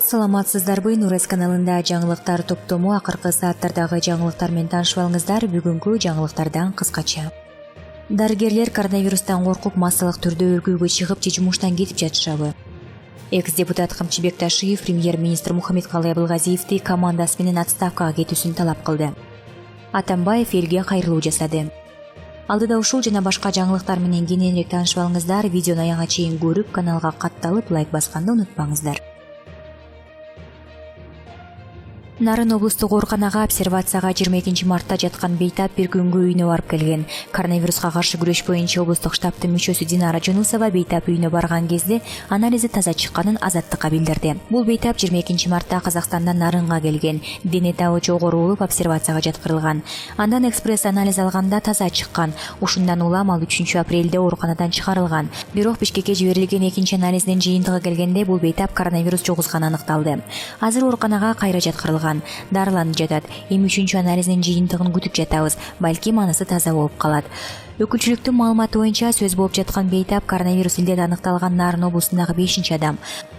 Саламатсыздарбы, Нурес каналында жаңылыктар топтому акыркы сааттардагы жаңылыктар менен таанышып алыңыздар. Бүгүнкү жаңылыктардан кыскача. Дарыгерлер коронавирустан коркуп массалык түрдө өлкөгө чыгып же жумуштан кетип жатышабы? Экс-депутат Камчыбек Ташиев премьер-министр Мухаммедкалый Абылгазиевди командасы менен отставкага кетүүсүн талап кылды. Атамбаев элге кайрылуу жасады. Алдыда ушул жана башка жаңылыктар менен кененирээк таанышып алыңыздар. Видеону аягына чейин көрүп, каналга катталып, лайк басканды унутпаңыздар. Нарын облустук ооруканага обсервацияга 22 мартта жаткан бейтап бир күнгө үйүнө барып келген. Коронавируска каршы күрөш боюнча облустук штабтын мүчөсү Динара Жунусова бейтап үйүнө барган кезде анализи таза чыкканын Азаттыкка билдирди. Бул бейтап 22 мартта Казакстандан Нарынга келген. Дене табы жогорулуп обсервацияга жаткырылган. Андан экспресс анализ алганда таза чыккан. Ушундан улам ал 3 апрелде ооруканадан чыгарылган. Бирок Бишкекке жиберилген экинчи анализдин жыйынтыгы келгенде бул бейтап коронавирус жугузганы аныкталды. Азыр ооруканага кайра жаткырылган. Дарыланып жатат. Эми 3 анализдин жыйынтыгын күтүп жатабыз. Балким анысы таза болуп калат. Өкүлчүлүктүн маалыматы боюнча сөз болуп жаткан бейтап коронавирус илдет аныкталган Нарын облусундагы 5-адам.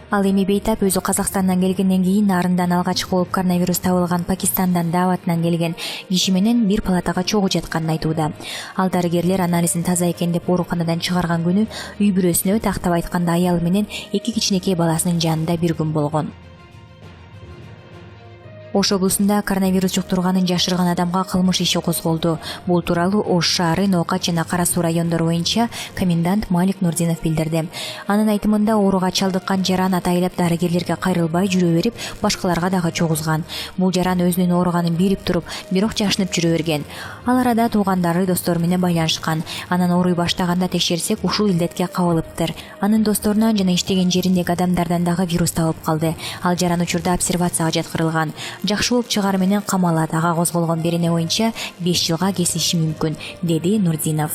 Ал эми бейтап өзү Казакстандан келгенден кийин Нарындан алгачкы болуп коронавирус табылган Пакистандан Даватынан келген киши менен бир палатага чогуу жатканын айтууда. Ал дарыгерлер анализин таза экен деп ооруканадан чыгарган күнү үй бүрөсүнө, тактап айтканда аялы менен 2 кичинекей баласынын жанында бир күн болгон. Ош облусунда коронавирус жуктурганын жашырган адамга кылмыш иши козголду. Бул тууралуу Ош шаары, Ноокат жана Кара Суу райондору боюнча комендант Малик Нурдинов билдирди. Анын айтымында ооруга чалдыккан жаран атайлап дарыгерлерге кайрылбай жүрө берип, башкаларга дагы чогузган. Бул жаран өзүнүн ооруганын билип туруп, бирок жашынып жүрө берген. Ал арада туугандары, достору менен байланышкан. Анан ооруй баштаганда текшерсек, ушул илдетке кабылыптыр. Анын досторунан жана иштеген жериндеги адамдардан дагы вирус табылып калды. Ал жаран учурда обсервацияга жаткырылган. Жакшы болуп чыгары менен камалат. Ага козголгон берене боюнча 5 жылга кесилиши мүмкүн, деди Нурдинов.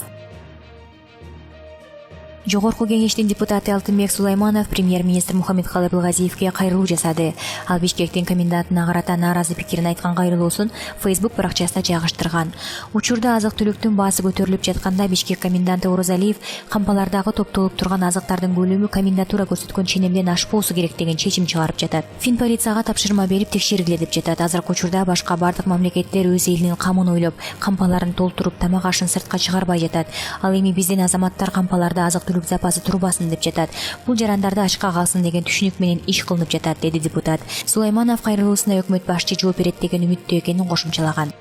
Жогорку кеңештин депутаты Алтынбек Сулайманов премьер-министр Мухаммедкалый Абылгазиевге кайрылуу жасады. Ал Бишкектин комендантына карата нааразы пикирин айткан кайрылуусун Facebook баракчасына жайгаштырган. Учурда азык-түлүктүн баасы көтөрүлүп жатканда Бишкек коменданты Орозалиев кампалардагы топтолуп турган азыктардын көлөмү комендатура көрсөткөн ченемден ашпоосу керек деген чечим чыгарып жатат. Финполицияга тапшырма берип текшергиле деп жатат. Азыркы учурда башка бардык мамлекеттер өз элинин камын ойлоп, кампаларын толтуруп, тамак ашын сыртка чыгарбай жатат. Ал эми биздин азаматтар кампаларда азык запасы турбасын деп жатат. Бул жарандарды ачка калсын деген түшүнүк менен иш кылынып жатат, деди депутат. Сулайманов кайрылуусуна өкмөт башчы жооп берет деген үмүттө экенин кошумчалаган.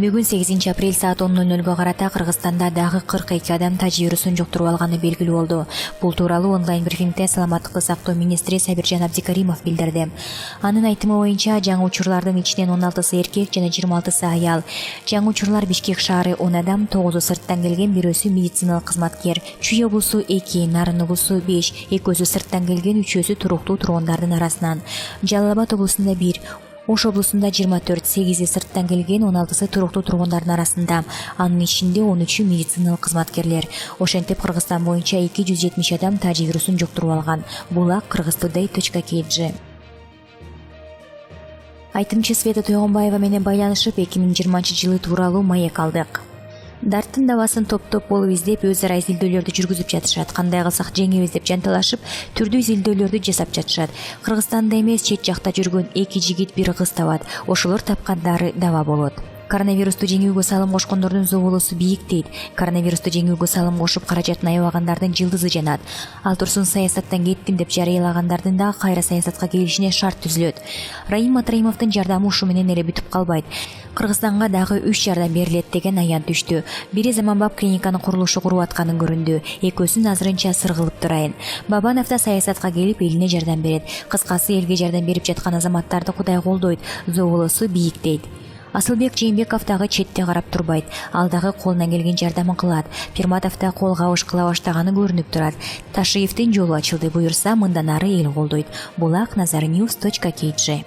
Бүгүн 8 апрель саат 10:00 карата Кыргызстанда дагы 42 адам таж вирусун жуктуруп алганы белгилүү болду. Бул тууралуу онлайн брифингде саламаттыкты сактоо министри Сабиржан Абдикаримов билдирди. Анын айтымы боюнча жаңы учурлардын ичинен 16сы эркек жана 26сы аял. Жаңы учурлар Бишкек шаары 10 адам, 9-у сырттан келген, бирөөсү медициналык кызматкер. Чүй облусу 2, Нарын облусу 5, экөөсү сырттан келген, үчөөсү туруктуу тургундардын арасынан. Жалал Абад облусунда 1, Ош облусунда 24, 8 сырттан келген, 16сы туруктуу тургундардын арасында. Анын ичинде 13 медициналык кызматкерлер. Ошентип Кыргызстан боюнча 270 адам таж вирусун жуктуруп алган. Бул kыргызtoday.kg. Айтымчы Света Тойгонбаева менен байланышып 2020 жылы тууралуу маек алдык. Дарттын давасын топ-топ болуп издеп, өз ара изилдөөлөрдү жүргүзүп жатышат. Кандай кылсак жеңебиз деп жанталашып, түрдүү изилдөөлөрдү жасап жатышат. Кыргызстанда эмес, чет жакта жүргөн 2 жигит бир кыз табат. Ошолор тапкандары даба болот. Коронавирусту жеңүүгө салым кошкондордун зоболосу бийик дейт. Коронавирусту жеңүүгө салым кошуп каражатын аябагандардын жылдызы жанат. Ал турсун саясаттан кеттим деп жарыялагандардын да кайра саясатка келишине шарт түзүлөт. Раим Матраимовдун жардамы ушу менен эле бүтүп калбайт. Кыргызстанга дагы 3 жардам берилет деген аян түштү. Бири заманбап клиниканын курулушу куруп атканын көрүндү. Экөөсүн азырынча сыргылып турайын. Бабанов да саясатка келип элине жардам берет. Кыскасы, элге жардам берип жаткан азаматтарды Кудай колдойт. Зоболосу бийик дейт. Асылбек Жээнбеков дагы четте карап турбайт. Ал дагы колунан келген жардамын кылат. Пирматов да кол кабыш кыла баштаганы көрүнүп турат. Ташиевдин жолу ачылды, буюрса мындан ары эл колдойт. Булак nazarnews.kg.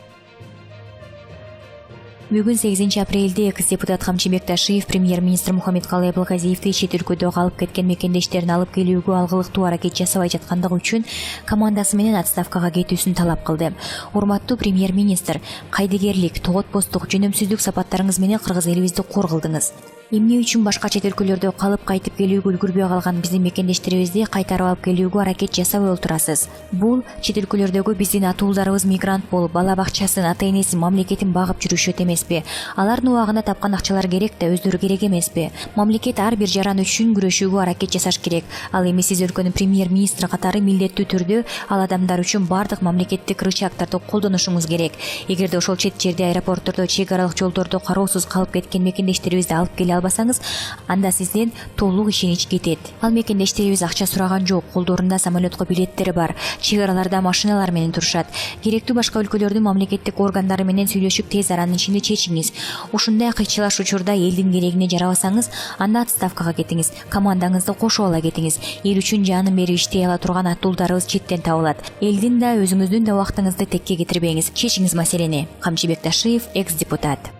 Бүгүн 8 апрелде экс-депутат Камчыбек Ташиев премьер-министр Мухаммедкалый Абылгазиевди чет өлкөдө калып кеткен мекендештерин алып келүүгө алгылыктуу аракет жасабай жаткандыгы үчүн командасы менен отставкага кетүүсүн талап кылды. Урматтуу премьер-министр, кайдыгерлик, тоотбостук, жөнөмсүздүк сапаттарыңыз менен кыргыз элибизди кор кылдыңыз. Эмне үчүн башка чет өлкөлөрдө калып кайтып келүүгө үлгүрбөй калган биздин мекендештерибизди кайтарып алып келүүгө аракет жасабай отурасыз? Бул чет өлкөлөрдөгү биздин ата-уулдарыбыз мигрант болуп, бала бакчасын, ата-энесин, мамлекетин багып жүрүшөт эмеспи? Алардын убагында тапкан акчалар керек да, өздөрү керек эмеспи? Мамлекет ар бир жаран үчүн күрөшүүгө аракет жасаш керек. Ал эми сиз өлкөнүн премьер-министри катары милдеттүү түрдө ал адамдар үчүн бардык мамлекеттик рычагтарды колдонушуңуз керек. Эгерде ошол чет жерде аэропорттордо, чек аралык жолдордо кароосуз калып кеткен мекендештерибизди алып келе албасаңыз, анда сизден толук ишенич кетет. Ал мекендештерибиз акча сураган жок, колдорунда самолетко билеттери бар, чек араларда машиналар менен турушат. Керектүү башка өлкөлөрдүн мамлекеттик органдары менен сүйлөшүп тез аранын ичинде чечиңиз. Ушундай кыйчылаш учурда элдин керегине жарабасаңыз, анда отставкага кетиңиз, командаңызды кошуп ала кетиңиз. Эл үчүн жанын берип иштей ала турган ата-уулдарыбыз четтен табылат. Элдин да, өзүңүздүн да убактыңызды текке кетирбеңиз. Чечиңиз маселени. Камчыбек Ташиев, экс-депутат.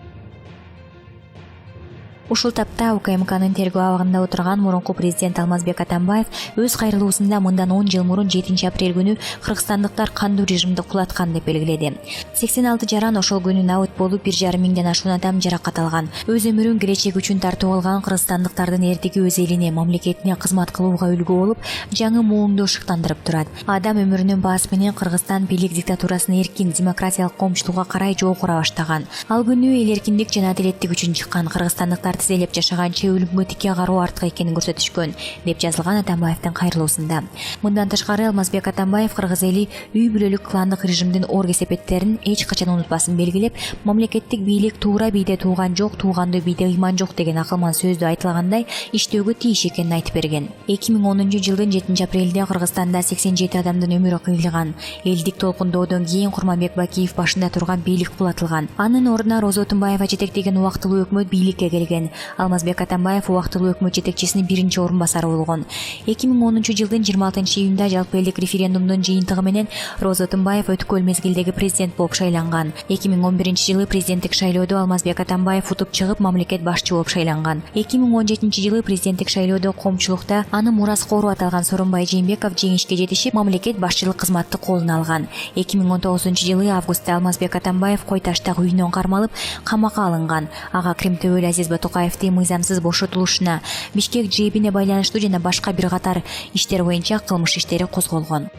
Ушул тапта УКМКнын тергөө абагында отурган мурунку президент Алмазбек Атамбаев өз кайрылуусунда мындан 10 жыл мурун 7 апрель күнү кыргызстандыктар кандуу режимди кулаткан деп белгиледи. 86 жаран ошол күнү набыт болуп 1,5 миңден ашуун адам жаракат алган. Өз өмүрүн келечек үчүн тартып алган кыргызстандыктардын эртеги өз элине, мамлекетине кызмат кылууга үлгү болуп, жаңы муунду ышыктандырып турат. Адам өмүрүнүн баасы менен Кыргызстан бийлик диктатурасына эркин, демократиялык коомчулукка карай жол кура баштаган. Ал күнү эл эркиндик жана адилеттик үчүн чыккан. Кыргызстандыктар тизелеп жашаганча өлүмгө тике кароо артык экенин көрсөтүшкөн деп жазылган Атамбаевдин кайрылуусунда. Мындан тышкары Алмазбек Атамбаев кыргыз эли үй бүлөлүк кландык режимдин оор кесепеттерин эч качан унутпасын белгилеп, мамлекеттик бийлик туура бийде тууган жок, тууганды бийде ыйман жок деген акылман сөздү айтылгандай иштөөгө тийиш экенин айтып берген. 2010-жылдын 7 апрелде Кыргызстанда 87 адамдын өмүрү кыйылган. Элдик толкундоодон кийин Курманбек Бакиев башында турган бийлик кулатылган. Анын ордуна Роза Отунбаева жетектеген убактылуу өкмөт бийликке келген. Алмазбек Атамбаев убактылуу өкмөт жетекчисинин биринчи орун басары болгон. 2010-жылдын 26-июнда жалпы элдик референдумдун жыйынтыгы менен Роза Отунбаев өткөл мезгилдеги президент болуп шайланган. 2011-жылы президенттик шайлоодо Алмазбек Атамбаев утуп чыгып, мамлекет башчы болуп шайланган. 2017-жылы президенттик шайлоодо коомчулукта аны мураскору аталган Сооронбай Жээнбеков жеңишке жетишип, мамлекет башчылык кызматты колуна алган. 2019-жылы августта Алмазбек Атамбаев Кой Таштагы үйүнөн кармалып, камакка алынган. Ага Крим Төбөлү Азиз Батукаевдин мыйзамсыз бошотулушуна, Бишкек жебине байланыштуу жана башка бир катар иштер боюнча кылмыш иштери козголгон.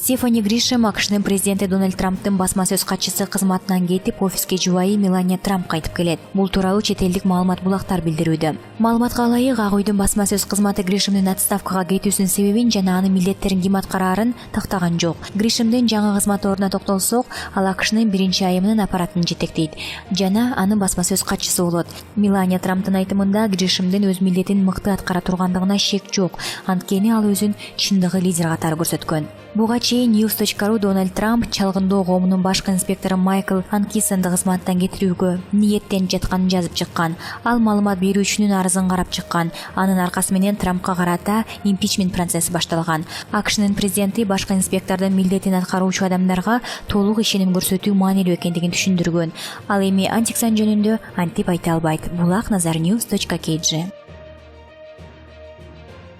Стефани Гришем АКШнын президенти Дональд Трамптын басма сөз катчысы кызматынан кетип, офиске жубайы Мелания Трамп кайтып келет. Бул тууралуу чет элдик маалымат булактар билдирүүдө. Маалыматка ылайык, Ак үйдүн басма сөз кызматы Гришемдин отставкага кетүүсүнүн себебин жана анын милдеттерин ким аткараарын тактаган жок. Гришемдин жаңы кызмат ордуна токтолсок, ал АКШнын биринчи айымынын аппаратын жетектейт жана анын басма сөз катчысы болот. Мелания Трамптын айтымында Гришемдин өз милдетин мыкты аткара тургандыгына шек жок, анткени ал өзүн чындыгы лидер катары көрсөткөн. Буга чейин News.ru Дональд Трамп чалгындоо коомунун башкы инспектору Майкл Анкисонду кызматтан кетирүүгө ниеттенип жатканын жазып чыккан. Ал маалымат берүүчүнүн арызын карап чыккан. Анын аркасы менен Трампка карата импичмент процесси башталган. АКШнын президенти башкы инспектордун милдетин аткаруучу адамдарга толук ишеним көрсөтүү маанилүү экендигин түшүндүргөн. Ал эми антиксан жөнүндө антип айта албайт. Булак Назар News.kg.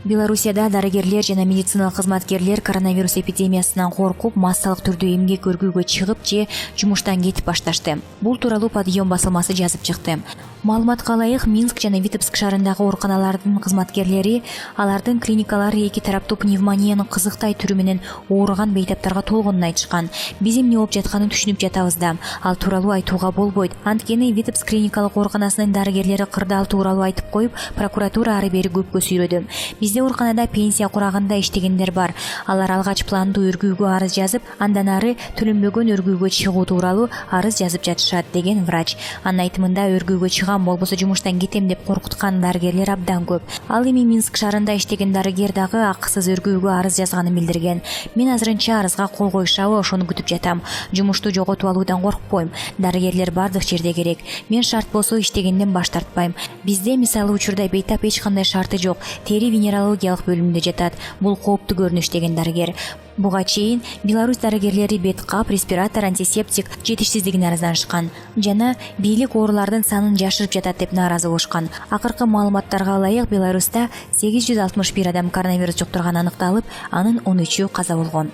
Белоруссияда дарыгерлер жана медициналык кызматкерлер коронавирус эпидемиясынан коркуп, массалык түрдө эмгек көргүүгө чыгып же жумуштан кетип башташты. Бул тууралуу Подъем басылмасы жазып чыкты. Маалыматка ылайык, Минск жана Витебск шаарындагы ооруканалардын кызматкерлери алардын клиникалары эки тараптуу пневмониянын кызыктай түрү менен ооруган бейтаптарга толгонун айтышкан. Биз эмне болуп жатканын түшүнүп жатабыз да. Ал тууралуу айтууга болбойт. Анткени Витебск клиникалык ооруканасынын дарыгерлери кырдаал тууралуу айтып коюп, прокуратура ары бери көпкө сүйрөдү. Бизде ооруканада пенсия курагында иштегендер бар. Алар алгач пландуу өргүүгө арыз жазып, андан ары төлөнбөгөн өргүүгө чыгуу тууралуу арыз жазып жатышат, деген врач. Анын айтымында өргүүгө чыгам, болбосо жумуштан кетем деп коркуткан дарыгерлер абдан көп. Ал эми Минск шаарында иштеген дарыгер дагы акысыз өргүүгө арыз жазганын билдирген. Мен азырынча арызга кол коюшабы, ошону күтүп жатам. Жумушту жоготуп алуудан коркпойм. Дарыгерлер бардык жерде керек. Мен шарт болсо иштегенден баш тартпайм. Бизде мисалы учурда бейтап эч кандай шарты жок. Тери венерологиялык бөлүмүндө жатат. Бул кооптуу көрүнүш, деген дарыгер. Буга чейин Беларусь дарыгерлери бет кап, респиратор, антисептик жетишсиздигине арызданышкан жана бийлик оорулардын санын жашырып жатат деп нааразы болушкан. Акыркы маалыматтарга ылайык, Беларуста 861 адам коронавирус жуктурганы аныкталып, анын 13-ü каза болгон.